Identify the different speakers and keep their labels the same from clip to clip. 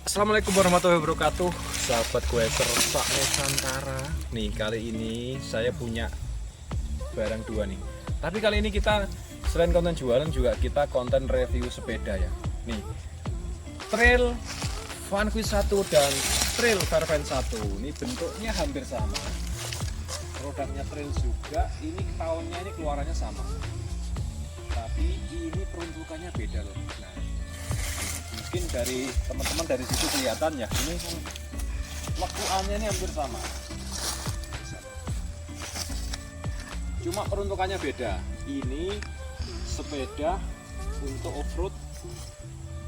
Speaker 1: Assalamualaikum warahmatullahi wabarakatuh, sahabat Quaker Pak Nusantara. Nih kali ini saya punya barang dua nih. Tapi kali ini kita selain konten jualan juga kita konten review sepeda ya. Nih Trail Vanquish 1 dan Trail Fairphone 1. Ini bentuknya hampir sama. Produknya Trail juga. Ini tahunnya ini keluarannya sama. Tapi ini peruntukannya beda loh. Nah, mungkin dari teman-teman dari situ kelihatan ya, ini lekuannya ini hampir sama, cuma peruntukannya beda. Ini sepeda untuk off-road,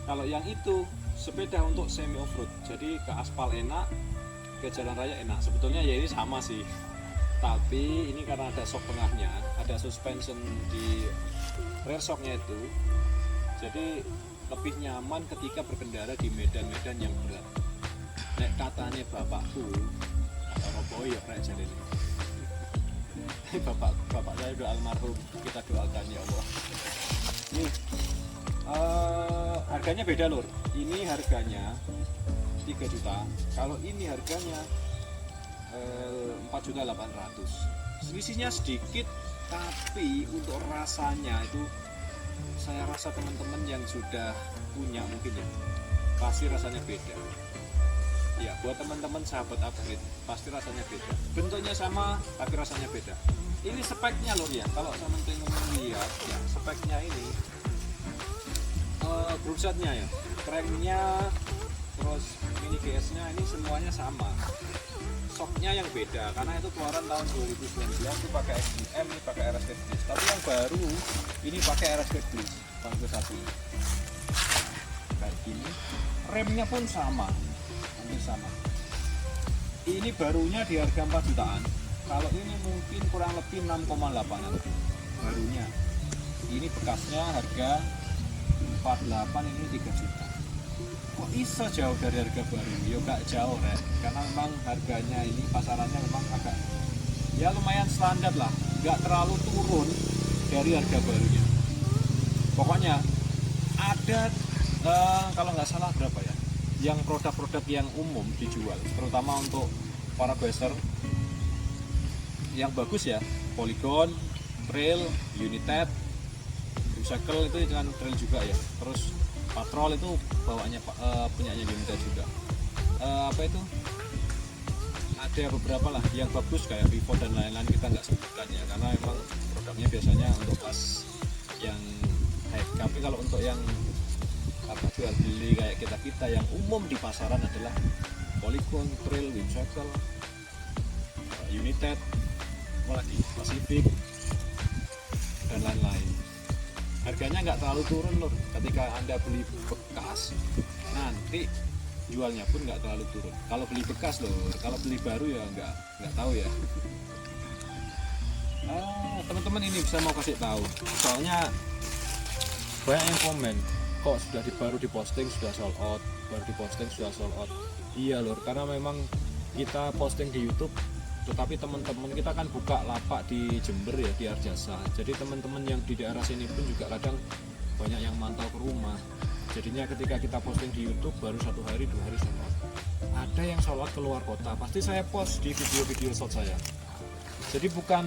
Speaker 1: kalau yang itu sepeda untuk semi off-road, jadi ke aspal enak, ke jalan raya enak. Sebetulnya ya ini sama sih, tapi ini karena ada shock tengahnya, ada suspension di rear shocknya itu, jadi lebih nyaman ketika berkendara di medan-medan yang berat. Nek katanya bapakku atau Roboy ya kayak jadi ini. Bapak saya udah almarhum, kita doakan ya Allah. Nih harganya beda lur. Ini harganya 3 juta. Kalau ini harganya 4.800.000. Selisihnya sedikit, tapi untuk rasanya itu saya rasa teman-teman yang sudah punya mungkin ya pasti rasanya beda ya. Buat teman-teman sahabat upgrade pasti rasanya beda, bentuknya sama tapi rasanya beda. Ini speknya loh ya, kalau teman-teman lihat ya speknya ini group setnya ya, cranknya, terus mini GS nya ini semuanya sama. Shocknya yang beda karena itu keluaran tahun 2019 itu pakai XDM, ini pakai RSK Bliss. Tapi yang baru ini pakai RSK Bliss Vanquish 1 ini. Kayak gini. Remnya pun sama, hampir sama. Ini barunya di harga 4 jutaan. Kalau ini mungkin kurang lebih 6,8an barunya. Ini bekasnya harga 48, ini 3 juta. Kok bisa jauh dari harga baru? Ya gak jauh rek, karena memang harganya ini pasarannya memang agak ya lumayan standar lah, gak terlalu turun dari harga barunya. Pokoknya ada kalau nggak salah berapa ya, yang produk-produk yang umum dijual, terutama untuk para biker yang bagus ya, Polygon, Trail, United, Bicycle itu dengan Trail juga ya, terus Patrol itu bawaannya punyanya United juga. Apa itu? Ada beberapa lah yang bagus kayak Vivo dan lain-lain, kita nggak sebutkan ya karena memang produknya biasanya untuk kelas yang high. Tapi kalau untuk yang jual beli kayak kita yang umum di pasaran adalah Polygon, Trail, Bicycle, United, apalagi Pacific dan lain-lain. Harganya nggak terlalu turun lor. Ketika anda beli bekas nanti jualnya pun nggak terlalu turun kalau beli bekas lor. Kalau beli baru ya nggak tahu ya. Teman-teman ini bisa mau kasih tahu, soalnya banyak yang komen kok sudah baru diposting sudah sold out, baru diposting sudah sold out. Iya lor, karena memang kita posting di YouTube, tetapi teman-teman kita kan buka lapak di Jember ya, di Arjasa. Jadi teman-teman yang di daerah sini pun juga kadang banyak yang mantau ke rumah. Jadinya ketika kita posting di YouTube baru 1 hari 2 hari sold out. Ada yang sold out keluar kota, pasti saya post di video-video short saya. Jadi bukan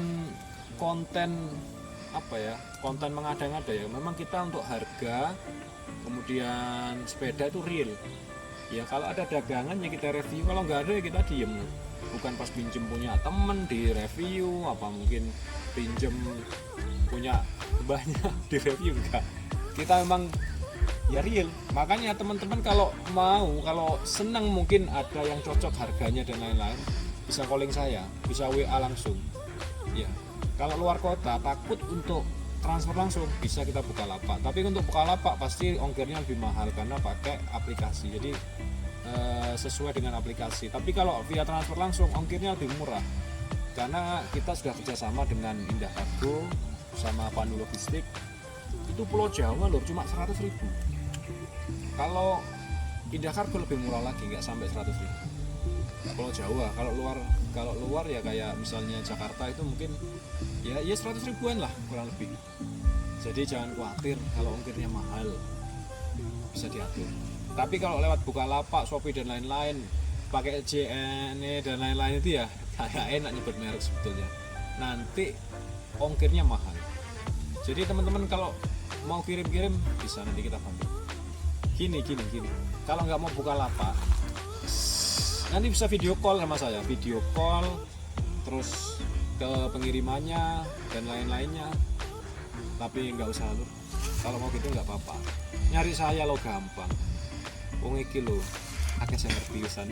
Speaker 1: konten apa ya, konten mengada-ngada ya. Memang kita untuk harga, kemudian sepeda itu real. Ya kalau ada dagangan ya kita review, kalau nggak ada ya kita diem. Bukan pas pinjem punya temen di review, apa mungkin pinjem punya banyak di review, enggak. Kita memang ya real. Makanya teman-teman kalau mau, kalau senang mungkin ada yang cocok harganya dan lain-lain, bisa calling saya, bisa WA langsung ya. Kalau luar kota takut untuk transfer langsung, bisa kita buka lapak. Tapi untuk buka lapak pasti ongkirnya lebih mahal karena pakai aplikasi, jadi sesuai dengan aplikasi. Tapi kalau via transfer langsung ongkirnya lebih murah karena kita sudah kerjasama dengan Indah Cargo sama Pandu Logistik. Itu Pulau Jawa lor, cuma 100.000. Kalau Indah Cargo lebih murah lagi, nggak sampai 100.000. Pulau Jawa, kalau luar ya kayak misalnya Jakarta itu mungkin ya 100 ribuan lah kurang lebih. Jadi jangan khawatir kalau ongkirnya mahal, bisa diatur. Tapi kalau lewat Bukalapak, Shopee dan lain-lain, pakai JNE dan lain-lain itu ya kayak enak nyebut merek sebetulnya. Nanti ongkirnya mahal. Jadi teman-teman kalau mau kirim-kirim bisa, nanti kita bantu. Gini. Kalau nggak mau Bukalapak, nanti bisa video call sama saya, video call terus ke pengirimannya dan lain-lainnya. Tapi nggak usah lur. Kalau mau gitu nggak apa-apa. Nyari saya lo gampang. Wong iki lho akeh sing ngerti pisan.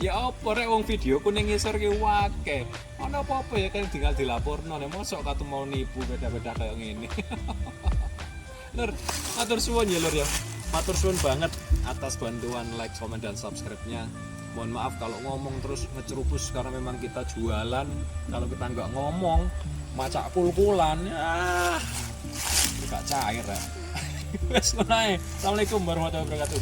Speaker 1: Ya apa rek wong video ku ning ngisor ki wake. Ana apa-apa ya kan tinggal dilaporno nek mosok katu mau nipu beda-beda kayak ngene. Lur, matur suwun ya lur ya. Matur suwun banget atas bantuan like, komen dan subscribe-nya. Mohon maaf kalau ngomong terus ngecerupus karena memang kita jualan. Kalau kita nggak ngomong macak kul-kulan ya gak cair ya. Wes ngono ae. Assalamualaikum warahmatullahi wabarakatuh.